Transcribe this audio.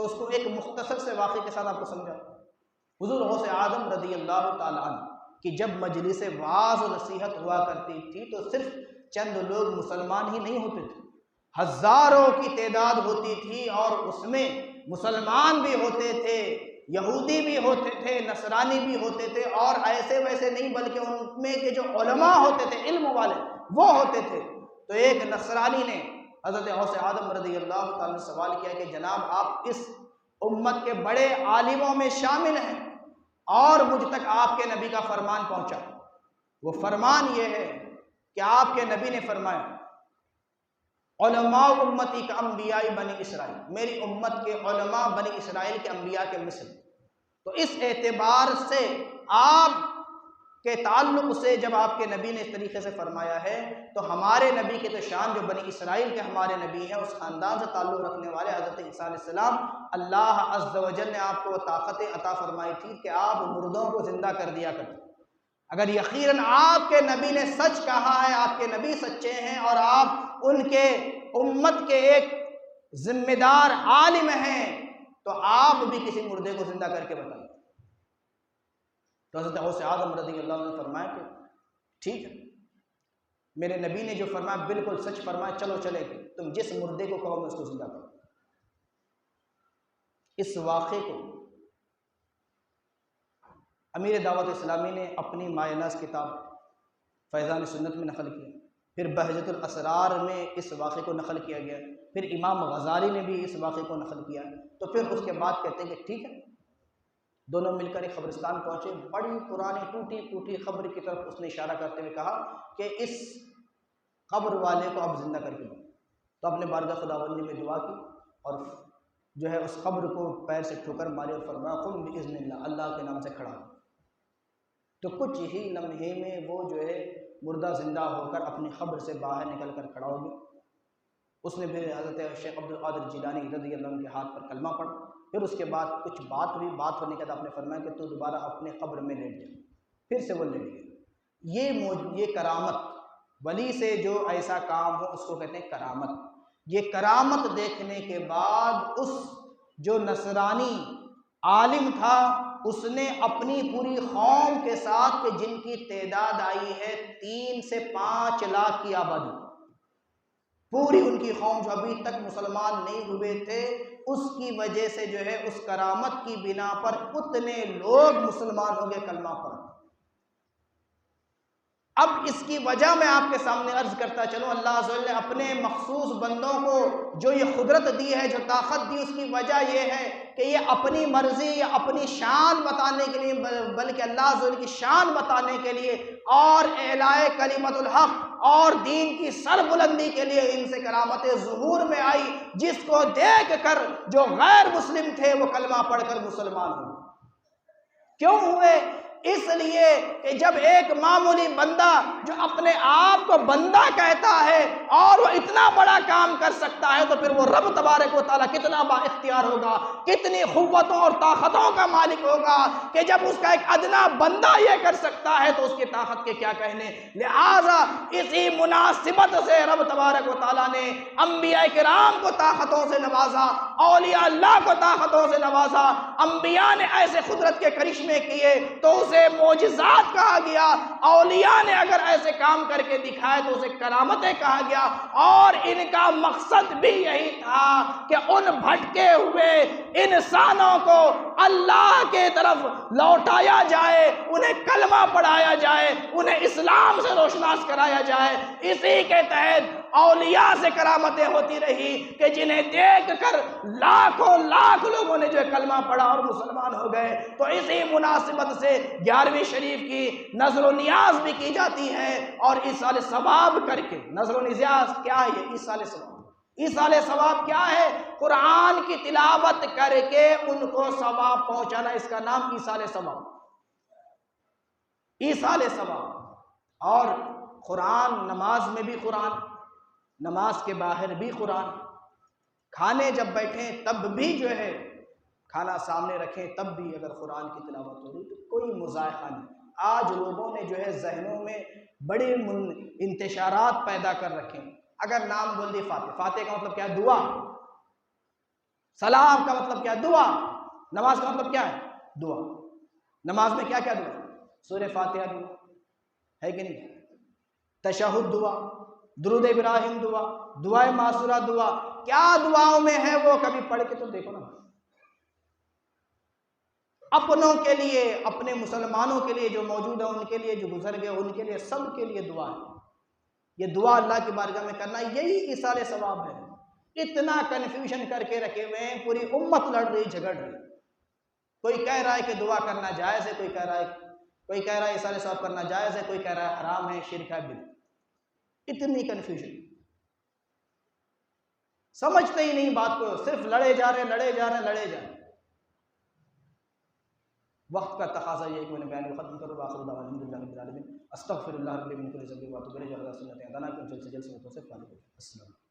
تو اس کو ایک مختصر سے واقعے کے ساتھ آپ کو سمجھا۔ حضور غوث اعظم رضی اللہ تعالیٰ عنہ کہ جب مجلس وعظ و نصیحت ہوا کرتی تھی تو صرف چند لوگ مسلمان ہی نہیں ہوتے تھے، ہزاروں کی تعداد ہوتی تھی، اور اس میں مسلمان بھی ہوتے تھے، یہودی بھی ہوتے تھے، نصرانی بھی ہوتے تھے، اور ایسے ویسے نہیں بلکہ ان میں کے جو علماء ہوتے تھے علم والے وہ ہوتے تھے۔ تو ایک نصرانی نے حضرت غوث اعظم رضی اللہ تعالیٰ نے سوال کیا کہ جناب آپ اس امت کے بڑے عالموں میں شامل ہیں اور مجھ تک آپ کے نبی کا فرمان پہنچا۔ وہ فرمان یہ ہے کہ آپ کے نبی نے فرمایا علماء امتی کا انبیاء بنی اسرائیل، میری امت کے علماء بنی اسرائیل کے انبیاء کے مثل۔ تو اس اعتبار سے آپ کے تعلق سے جب آپ کے نبی نے اس طریقے سے فرمایا ہے تو ہمارے نبی کے تو شان جو بنی اسرائیل کے ہمارے نبی ہیں اس خاندان سے تعلق رکھنے والے حضرت عیسیٰ علیہ السلام، اللہ عز و جل نے آپ کو طاقت عطا فرمائی تھی کہ آپ مردوں کو زندہ کر دیا کرتے۔ اگر یقیناً آپ کے نبی نے سچ کہا ہے، آپ کے نبی سچے ہیں اور آپ ان کے امت کے ایک ذمہ دار عالم ہیں تو آپ بھی کسی مردے کو زندہ کر کے بتائیں۔ تو حضرت غوث اعظم رضی اللہ عنہ نے فرمایا کہ ٹھیک ہے، میرے نبی نے جو فرمایا بالکل سچ فرمایا، چلو چلے گے، تم جس مردے کو کہو میں اس کو زندہ کروں۔ اس واقعے کو امیر دعوت اسلامی نے اپنی مایہ ناز کتاب فیضان سنت میں نقل کیا، پھر بہجت الاسرار میں اس واقعے کو نقل کیا گیا، پھر امام غزالی نے بھی اس واقعے کو نقل کیا، تو پھر اس کے بعد کہتے ہیں کہ ٹھیک ہے، دونوں مل کر ایک قبرستان پہنچے، بڑی پرانی ٹوٹی پھوٹی قبر کی طرف اس نے اشارہ کرتے ہوئے کہا کہ اس قبر والے کو اب زندہ کر کے دو۔ تو اپنے بارگاہ خداوندی میں دعا کی اور جو ہے اس قبر کو پیر سے ٹھوکر ماری اور فرمایا قم باذن اللہ، اللہ کے نام سے کھڑا ہو۔ تو کچھ ہی لمحے میں وہ جو ہے مردہ زندہ ہو کر اپنی قبر سے باہر نکل کر کھڑا ہو گیا۔ اس نے پھر حضرت شیخ عبد القادر جیلانی رضی اللہ عنہ کے ہاتھ پر کلمہ پڑھا، پھر اس کے بعد کچھ بات ہوئی، بات ہونے کے بعد آپ نے فرمایا کہ تو دوبارہ اپنے قبر میں لیٹ جا، پھر سے وہ لیٹ گیا۔ یہ کرامت، ولی سے جو ایسا کام ہو اس کو کہتے ہیں کرامت۔ یہ کرامت دیکھنے کے بعد اس جو نصرانی عالم تھا اس نے اپنی پوری قوم کے ساتھ کہ جن کی تعداد آئی ہے 3 سے 5 لاکھ کی آبادی، پوری ان کی قوم جو ابھی تک مسلمان نہیں ہوئے تھے، اس کی وجہ سے جو ہے اس کرامت کی بنا پر اتنے لوگ مسلمان ہو گئے کلمہ پڑھ۔ اب اس کی وجہ میں آپ کے سامنے عرض کرتا چلوں، اللہ عز و جل نے اپنے مخصوص بندوں کو جو یہ قدرت دی ہے، جو طاقت دی، اس کی وجہ یہ ہے کہ یہ اپنی مرضی یا اپنی شان بتانے کے لیے بلکہ اللہ عز و جل کی شان بتانے کے لیے اور اعلاء کلمت الحق اور دین کی سر بلندی کے لیے ان سے کرامت ظہور میں آئی، جس کو دیکھ کر جو غیر مسلم تھے وہ کلمہ پڑھ کر مسلمان ہوئے۔ کیوں ہوئے؟ اس لیے کہ جب ایک معمولی بندہ جو اپنے آپ کو بندہ کہتا ہے اور وہ اتنا بڑا کام کر سکتا ہے تو پھر وہ رب تبارک و تعالیٰ کتنا با اختیار ہوگا، کتنی قوتوں اور طاقتوں کا مالک ہوگا کہ جب اس کا ایک ادنا بندہ یہ کر سکتا ہے تو اس کی طاقت کے کیا کہنے۔ لہٰذا اسی مناسبت سے رب تبارک و تعالیٰ نے انبیاء کرام کو طاقتوں سے نوازا، اولیاء اللہ کو طاقتوں سے نوازا، انبیاء نے ایسے قدرت کے کرشمے کیے تو اسے معجزات کہا گیا، اولیاء نے اگر ایسے کام کر کے دکھائے تو اسے کرامتیں کہا گیا، اور ان کا مقصد بھی یہی تھا کہ ان بھٹکے ہوئے انسانوں کو اللہ کے طرف لوٹایا جائے، انہیں کلمہ پڑھایا جائے، انہیں اسلام سے روشناس کرایا جائے۔ اسی کے تحت اولیاء سے کرامتیں ہوتی رہی کہ جنہیں دیکھ کر لاکھوں لاکھ لوگوں نے جو کلمہ پڑھا اور مسلمان ہو گئے۔ تو اسی مناسبت سے 11ویں شریف کی نظر و نیاز بھی کی جاتی ہے، اور ایصال ثواب کر کے نظر و نیاز کیا ہے؟ یہ ایصال ثواب۔ ایصال ثواب کیا ہے؟ قرآن کی تلاوت کر کے ان کو ثواب پہنچانا، اس کا نام ایصال ثواب۔ ایصال ثواب۔ اور قرآن، نماز میں بھی قرآن، نماز کے باہر بھی قرآن، کھانے جب بیٹھیں تب بھی جو ہے کھانا سامنے رکھیں تب بھی اگر قرآن کی تلاوت ہو رہی تو کوئی مذائقہ نہیں۔ آج لوگوں نے جو ہے ذہنوں میں بڑے انتشارات پیدا کر رکھے ہیں۔ اگر نام بول دی فاتح، فاتح کا مطلب کیا ہے؟ دعا۔ سلام کا مطلب کیا ہے؟ دعا۔ نماز کا مطلب کیا ہے؟ دعا۔ نماز میں کیا کیا دعا؟ سورہ فاتحہ دعا ہے کہ نہیں؟ تشہد دعا، درود ابراہیم دعا، دعائے معصورہ دعا، کیا دعاؤں میں ہے وہ کبھی پڑھ کے تو دیکھو نا۔ اپنوں کے لیے، اپنے مسلمانوں کے لیے جو موجود ہیں، ان کے لیے جو گزر گئے، ان کے لیے، سب کے لیے دعا ہے۔ یہ دعا اللہ کی بارگاہ میں کرنا، یہی ایصال ثواب ہے۔ اتنا کنفیوژن کر کے رکھے ہوئے ہیں، پوری امت لڑ رہی، جھگڑ رہی۔ کوئی کہہ رہا ہے کہ دعا کرنا جائز ہے، کوئی کہہ رہا ہے ایصال ثواب کرنا جائز ہے، کوئی کہہ رہا ہے حرام ہے، شرک ہے، بدعت۔ اتنی کنفیوژن، سمجھتے ہی نہیں بات کو، صرف لڑے جا رہے ہیں۔ وقت کا تقاضا یہ ہے کہ میں نے بیان کو ختم کروں۔ آخر دعوانا الحمدللہ رب العالمین، استغفر اللہ رب من کل ذنب واتوب الیہ، جل سنت عدنا کہ جلد سے جلد سے السلام